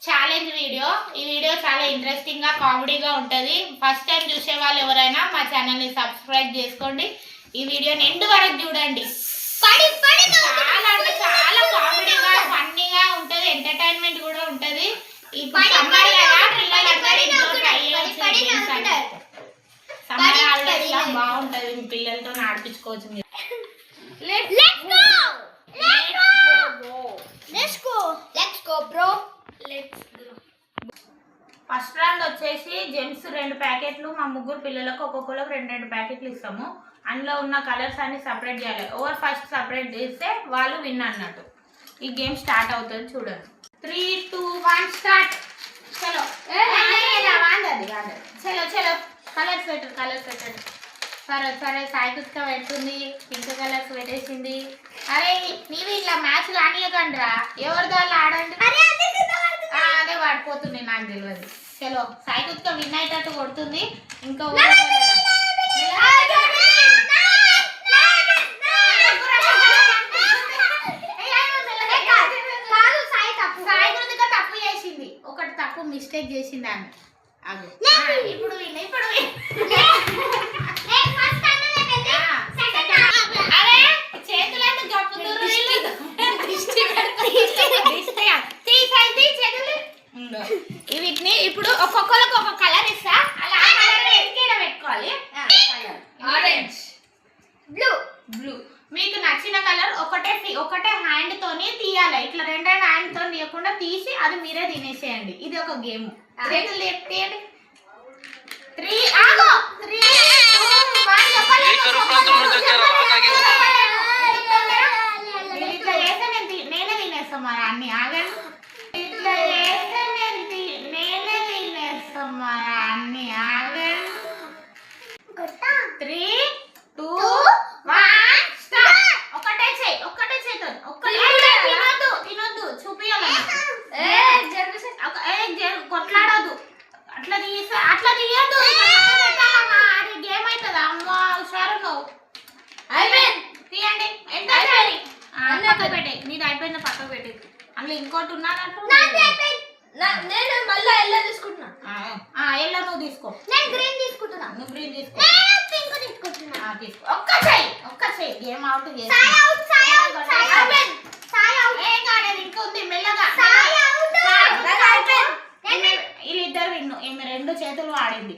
Challenge video. ఈ video చాలా interesting గా కామెడీగా ఉంటది. ఫస్ట్ టైం చూసే వాళ్ళు ఎవరైనా మా ఛానల్ ని సబ్స్క్రైబ్ చేసుకోండి. ఈ వీడియోని ఎండ్ వరకు చూడండి. చాలా అంటే చాలా కామెడీగా ఫన్నీగా ఉంటది, ఎంటర్టైన్మెంట్ కూడా ఉంటది. ఇప్పుడు సమ్మర్ కదా, పిల్లలందరూ ఇంట్లో ట్రై చేయొచ్చు. సమ్మర్ హాలిడేస్ లా బాగుంటది, మీ పిల్లలతో ఆడిపించుకోవచ్చు మీరు. ఫస్ట్ రౌండ్ వచ్చేసి జెమ్స్ 2 ప్యాకెట్లు, మా ముగ్గురు పిల్లలకు ఒక్కొక్కరికి 2 ప్యాకెట్లు ఇస్తాము. అందులో ఉన్న కలర్స్ అన్ని సపరేట్ చేయాలి. ఓవర్ ఫస్ట్ సపరేట్ చేస్తే వాళ్ళు విన్ అన్నట్టు. ఈ గేమ్ స్టార్ట్ అవుతుంది, చూడండి. 3, 2, 1 స్టార్ట్. చలో చలో చలో కలర్స్ పెట్టండి. సరే సాయి కుక్క పెడుతుంది, పింక్ కలర్స్ పెట్టేసింది. అరే నీవి ఇట్లా మ్యాచ్ కానియకండ్రా, ఎవరిదో వాళ్ళు ఆడండి. అదే పడిపోతుంది, నాకు తెలియదు. చలో సాయి కుక్క విన్ అయ్యేటట్టు కొడుతుంది. ఇంకా తప్పు చేసింది, ఒకటి తప్పు మిస్టేక్ చేసింది ఆమె. ఇప్పుడు అరే చేతులన్నీ గప్పుతురు, వీటిని ఇప్పుడు ఒక్కొక్కరికి ఒక కలర్ ఇస్తా. అలా ఆ కలర్ ఎక్కడ పెట్టుకోవాలి. Orange, blue. మీకు నచ్చిన కలర్ ఒకటే హ్యాండ్ తోని తీయాలి. ఇట్లా 2 హ్యాండ్ తో తీయకుండా తీసి అది మీరే తినేసేయండి. ఇది ఒక గేమ్. చేతులు తీయండి. 3 ఆగో 3 2 1 చెప్పలేదు. ఇట్లా చేస్తే నేనే తినేస్తాం. మరి అన్ని ఆగండి. ఇట్లా చేస్తే నేనే తినేస్తాం. మరి అన్ని ఆగండి. 3, 2, 1 స్టార్ట్. ఒకటే చేతో తినొద్దు చూపియాలి. కొట్లాడద్దు, అట్లా తీయద్దు. అది గేమ్ అవుతుంది. అమ్మ హుషారు నువ్వు. తీయండి. ఎంత పక్కకు పెట్టే, నీది అయిపోయింది, పక్కకు పెట్టి. అందులో ఇంకోటి ఉన్నానంటూ నేను మళ్ళీ ఎల్లో తీసుకుంటున్నా. ఎల్లో నువ్వు తీసుకో. నేను గ్రీన్ తీసుకుంటున్నా. నువ్వు గ్రీన్ తీసుకో. తీసుకో. ఒక్క చెయ్యి గేమ్ అవుట్ చేసి ఏం కాలేదు. ఇంకొంది మెల్లగా. వీళ్ళిద్దరు విన్ను. ఈమె 2 చేతులు ఆడింది.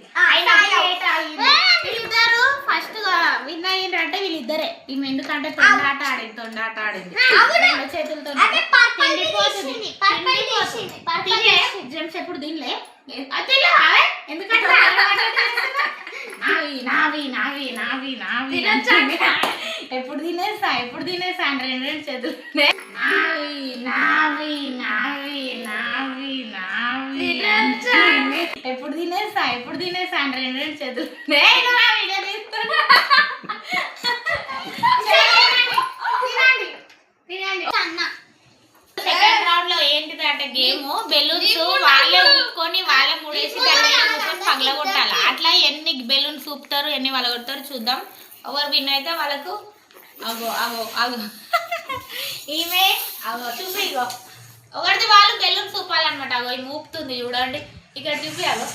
వీళ్ళిద్దరు ఫస్ట్ విన్ అయ్యిండ్రంటే వీళ్ళిద్దరే. ఈమె ఎందుకంటే తొండాట ఆడింది 2 చేతులతో. జెమ్స్ ఎప్పుడు తినలే. ఎందుకంటే ఎప్పుడు తినేస్తా 2 చేతులు. ఎప్పుడు తినేస్తా 2 చేతులు. సెకండ్ రౌండ్ లో ఏంటిదంటే గేమ్, బెలూన్స్ వాళ్ళే ఊపుకొని వాళ్ళే ముడేసి దాన్ని పగలగొట్టాలి. అట్లా ఎన్ని బెలూన్స్ ఊపుతారు, ఎన్ని వలగొడతారు చూద్దాం. ఎవరు విన్ అయితే వాళ్ళకు. అగో ఈమె చూపి. ఇగో ఒకటి వాళ్ళు బెలూన్స్ ఊపాలన్నమాట. అగో ఈమె ఊపుతుంది చూడండి. ఇక్కడ చూపి. అగో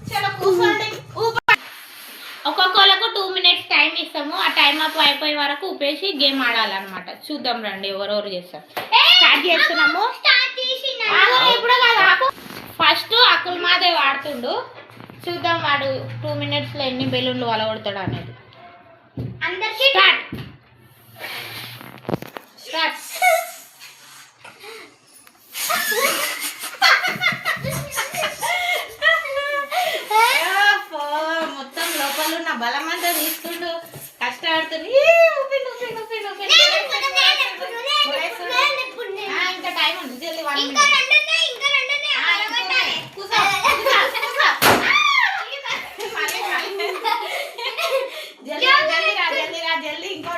చలో కూర్చోండి. ఒక్కొక్కళ్ళకు 2 మినిట్స్ టైం ఇస్తాము. ఆ టైం అప్ అయిపోయే వరకు ఊపేసి గేమ్ ఆడాలన్నమాట. చూద్దాం రండి ఎవరెవరు చేస్తారు. స్టార్ట్ చేస్తున్నాము. ఇప్పుడు కాదు, ఫస్ట్ అకుల్ మాదేవ్ ఆడుతుండు. చూద్దాం వాడు 2 మినిట్స్ లో ఎన్ని బెలూన్లు వలగొడతాడు అనేది. స్టార్ట్. మొత్తం లోపల ఉన్న బలమంతా తీసుకుంటూ కష్టపడుతుంది. ఇంకా టైం ఉంది. జల్దీ 1 మినిట్. జల్దీ ఇంకో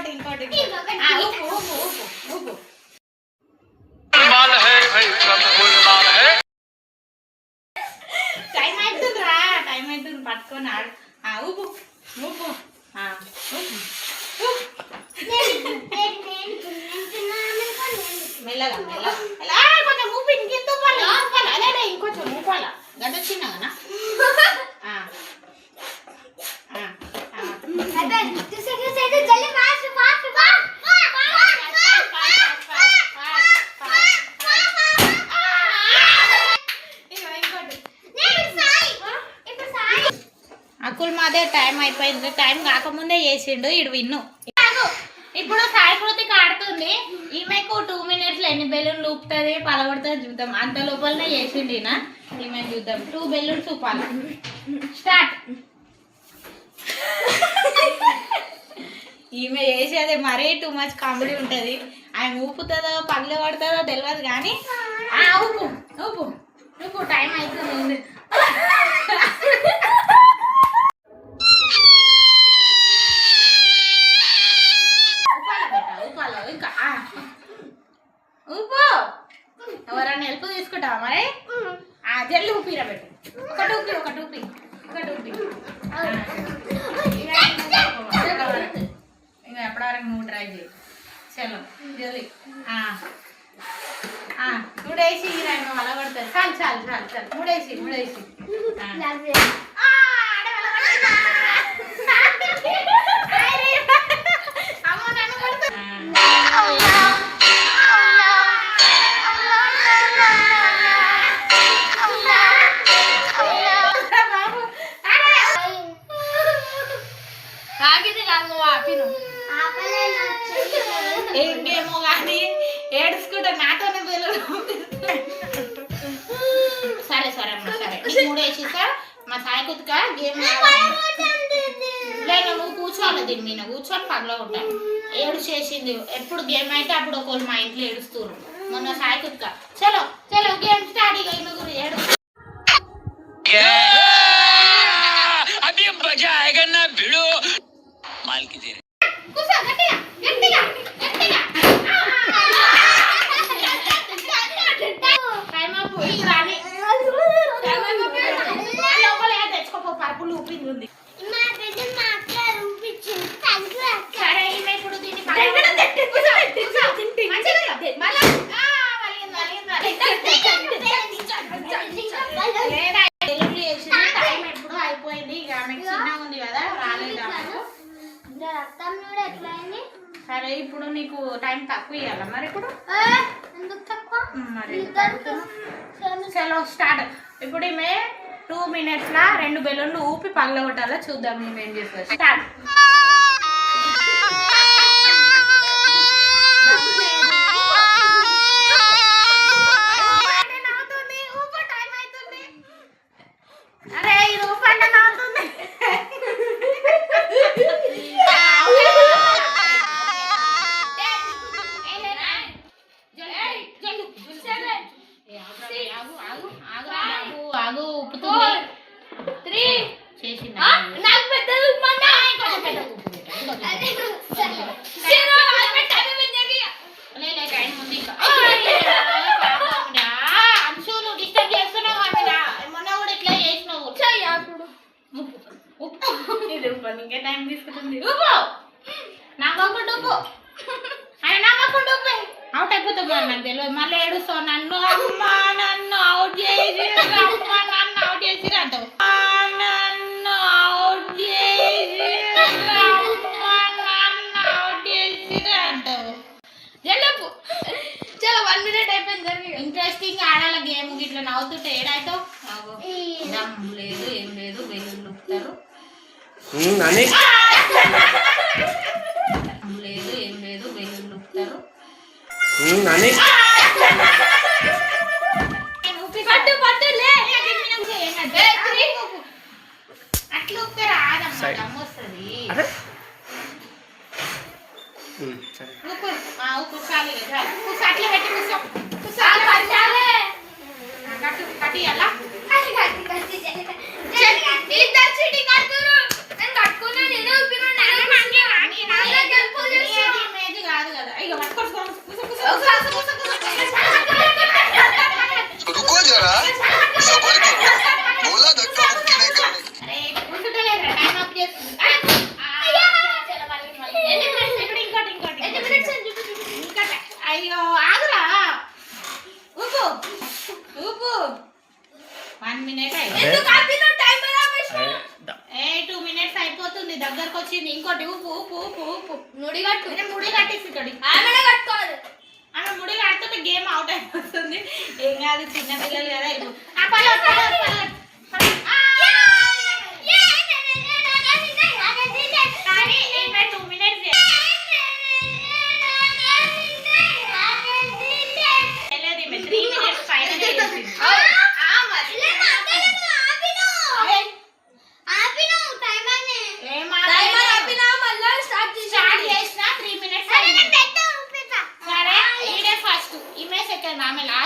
మెల్లగా కొంచెం ఊపి ఇంకెంత ఊపాలి అదే ఇంకొంచెం ఊపాల గడ్డ చిన్నగానా అకుల్ మాదే టైం అయిపోయింది టైం కాకముందే చేసిండు ఇడు విన్ను ఇప్పుడు సాయికృతికి ఆడుతుంది ఈమెకు 2 minutes ఎన్ని బెలూన్లు ఊపుతుంది పలగొడుతుంది చూద్దాం అంత లోపలనే చేసిండు ఈయన ఈమె చూద్దాం 2 balloons ఊపాలి స్టార్ట్ ఈమె చేసేది మరీ టూ మచ్ కామెడీ ఉంటుంది ఆమె ఊపుతుందో పగల పడుతుందో తెలియదు కానీ ఊపు ఊపు ఊపు టైం అవుతుంది ఇంకా ఊపు ఎవరైనా హెల్ప్ తీసుకుంటావా మరి జల్లి ఊపిరా పెట్టు ఒకటి ఊపి ఇంకా ఎప్పటివరకు నువ్వు ట్రై చేయి చలో జల్లి మూడేసి రెండు అలా పడుతుంది చాలు మూడేసి ఇంకేమో కానీ ఏడుచుకుంటా నాతోనే సరే అమ్మా సరే మూడు వేసేసా మా సాయి కుతుక గేమ్ లేదు నువ్వు కూర్చోవాలి దీని మీద కూర్చొని పగల ఉంటాను ఏడు చేసింది ఎప్పుడు గేమ్ అయితే అప్పుడు ఒకళ్ళు మా ఇంట్లో ఏడుస్తున్నారు మొన్న సాయి కుతుక చలో గేమ్ స్టార్ట్ ఇక ఇనుగురు ఏడు పరుపులు ఊపింది ఉంది సరే ఈమె ఇప్పుడు దీన్ని టైం ఎప్పుడు అయిపోయింది ఇక ఆమెకు చిన్నగా ఉంది కదా రాలేదు సరే ఇప్పుడు నీకు టైం తక్కువ ఇవ్వాలా మరి ఇప్పుడు మరి చలో స్టార్ట్ ఇప్పుడు ఈమె 2 minutes 2 బెలూన్లు ఊపి పగలగొట్టాలో చూద్దాం మేము ఏం చేస్తాం స్టార్ట్ అరే ఇది ఊపంటే నవ్వుతుంది ఆగు ఉప్పుతుంది 3 చేసింది నాకు పెద్దది ఉమ్మన్నా పెద్ద టైం ఉంది ఇంకా అంశులు డిస్టర్బ్ చేస్తున్నావు మొన్న కూడా ఇట్లా చేసినావు ఇది ఉప్పు ఇంకే టైం తీసుకుంటుంది ఉప్పు నవ్వకుండా ఉప్పు ఆయన నవ్వకుండా ఉప్పు అవుట్ అయిపోతావు నాకు తెలియదు మళ్ళీ ఏడుస్తావు నన్ను అమ్మా నన్ను అవుట్ చేసి అమ్మా నన్ను అవుట్ చేసి అంటావు నన్ను అవుట్ చేసి అమ్మా నన్ను అవుట్ చేసి అంటావు జల్లపు చాలా 1 minute అయిపోయింది జరిగి ఇంట్రెస్టింగ్ ఆడాల గేమ్ ఇట్లా నవ్వుతుంటే ఏడాయితావు దమ్ము లేదు ఏం లేదు బెలూన్లు లుపుతారు లేదు ఏం లేదు బెలూన్లు లుపుతారు అట్లా ఉప్పే రాదమ్మా దమ్ము వస్తుంది కూర్చోాలి అట్లా పెట్టి కట్టియాలా కాదు కదా ఇక అయ్యో ఆగురా minutes ఏ 2 minutes అయిపోతుంది, దగ్గరకు వచ్చింది. ఇంకోటి ఊపు ఊపు ఊపు ఊపు ముడి కట్టేసి ఆమె ముడి కడుతుంటే గేమ్ అవుట్ అయిపోతుంది. ఏం కాదు, చిన్న పిల్లలు కదా.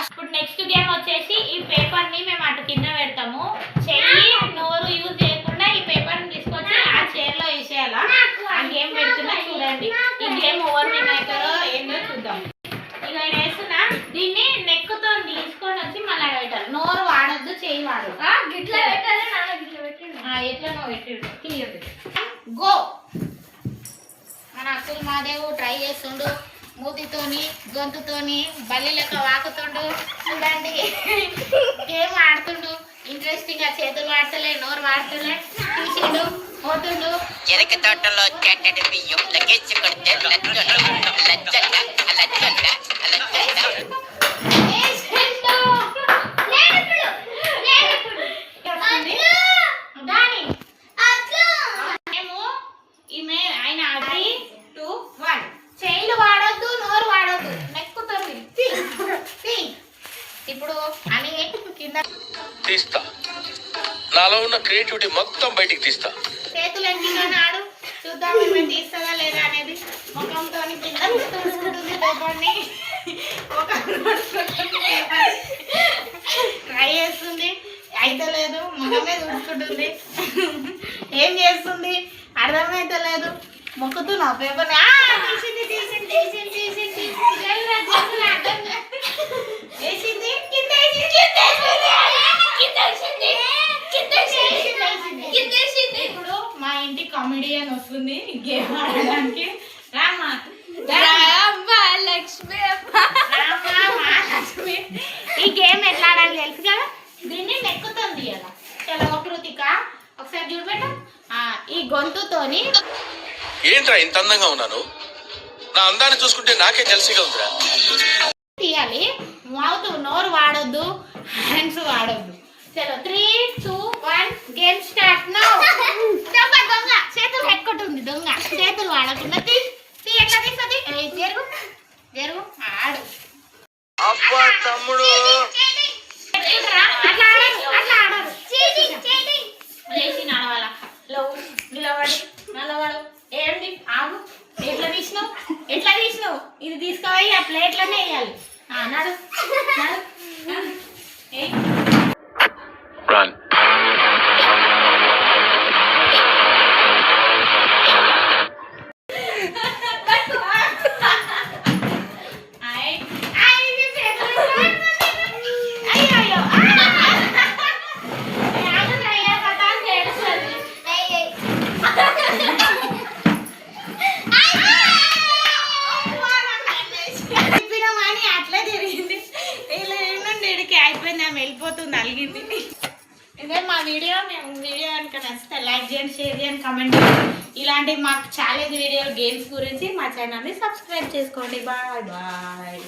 ఇప్పుడు నెక్స్ట్ గేమ్ వచ్చేసి ఈ పేపర్ ని మేము అటు కింద పెడతాము. చెయ్యి నోరు యూజ్ చేయకుండా ఈ పేపర్ ని తీసుకొచ్చి ఆ చైర్ లో వేసేయాలా. ఆ గేమ్ పెడుతున్నా చూడండి. ఈ గేమ్ ఓవర్ విన్ అవుతారో ఏందో చూద్దాం. ఇక వేస్తున్నా, దీన్ని నెక్కుతో తీసుకొని వచ్చి మళ్ళీ పెట్టాలి. నోరు వాడద్దు, చెయ్యి వాడదు. గిట్లా పెట్టాలి, ఎట్లా నువ్వు పెట్టిండు క్లియర్. గో. మన అసలు మాదేవు ట్రై చేస్తుండు, మూతితోని గొంతుతోని బల్లి లెక్క వాకుతుండు. చూడండి, గేమ్ ఆడుతుండు ఇంట్రెస్టింగ్ గా. చేతులు వాడతలే, నోరు వాడతలే, తీసిండు పోతుండు. చెరక తోటలో చెట్టడి బియ్యం లగేజ్ కొడితే ఇప్పుడు అని కింద తీస్తా, నాలో ఉన్న క్రియేటివిటీ మొత్తం బయటికి తీస్తా. చేతులు ఎంకిందని ఆడు, చూద్దాం ఏమైనా తీస్తుందా లేదా అనేది. ముఖంతో కింద తుడుచుకుంటుంది పేపర్ని, ట్రై చేస్తుంది, అయితే లేదు. ముఖమే తుడుచుకుంటుంది, ఏం చేస్తుంది అర్థమైతే లేదు. మొక్కుతున్నా పేపర్ని. తీసింది తీసింది తీసింది తీసింది వేసింది కింద ఇప్పుడు మా ఇంటి కామెడియన్ వస్తుంది గేమ్ ఆడడానికి. రామా లక్ష్మి. ఈ గేమ్ ఎట్లా ఆడాలి తెలుసు కదా. దీన్ని నెక్కుతుంది కదా. చలో కృతిక ఒకసారి చూడబెట్ట. ఈ గొంతుతోని ఏంట్రా ఇంత అందంగా ఉన్నాను, నా అందాన్ని చూసుకుంటే నాకే జెల్సీగా ఉందిరా. తీయాలి. మౌత్, నోరు వాడొద్దు, హ్యాండ్స్ వాడొద్దు. చలో 3, 2, 1 గేమ్ స్టార్ట్ నౌ. దొంగ దొంగ చేతులు పెట్టుకుంటుంది, దొంగ చేతులు వాడకుండా. ఎట్లా తీస్తుంది, జరుగు జరుగు ఆడు. అబ్బా తమ్ముడు, అట్లా ఆడరు, అట్లా ఆడరు. లేచి నడవాల, నిలబడి నల్లవాడు. ఏంటి ఆగు, ఎట్లా తీసినావు, ఎట్లా తీసినావు. ఇది తీసుకుపోయి ఆ ప్లేట్లోనే వేయాలి. నడు నడు. అయిపోయింది, ఆమె వెళ్ళిపోతుంది, అలిగింది. ఇదే మా వీడియో కనుక నచ్చితే లైక్ చేయండి, షేర్ చేయండి, కామెంట్ చేయండి. ఇలాంటి మాకు ఛాలెంజ్ వీడియో గేమ్స్ గురించి మా ఛానల్ని సబ్స్క్రైబ్ చేసుకోండి. Bye bye.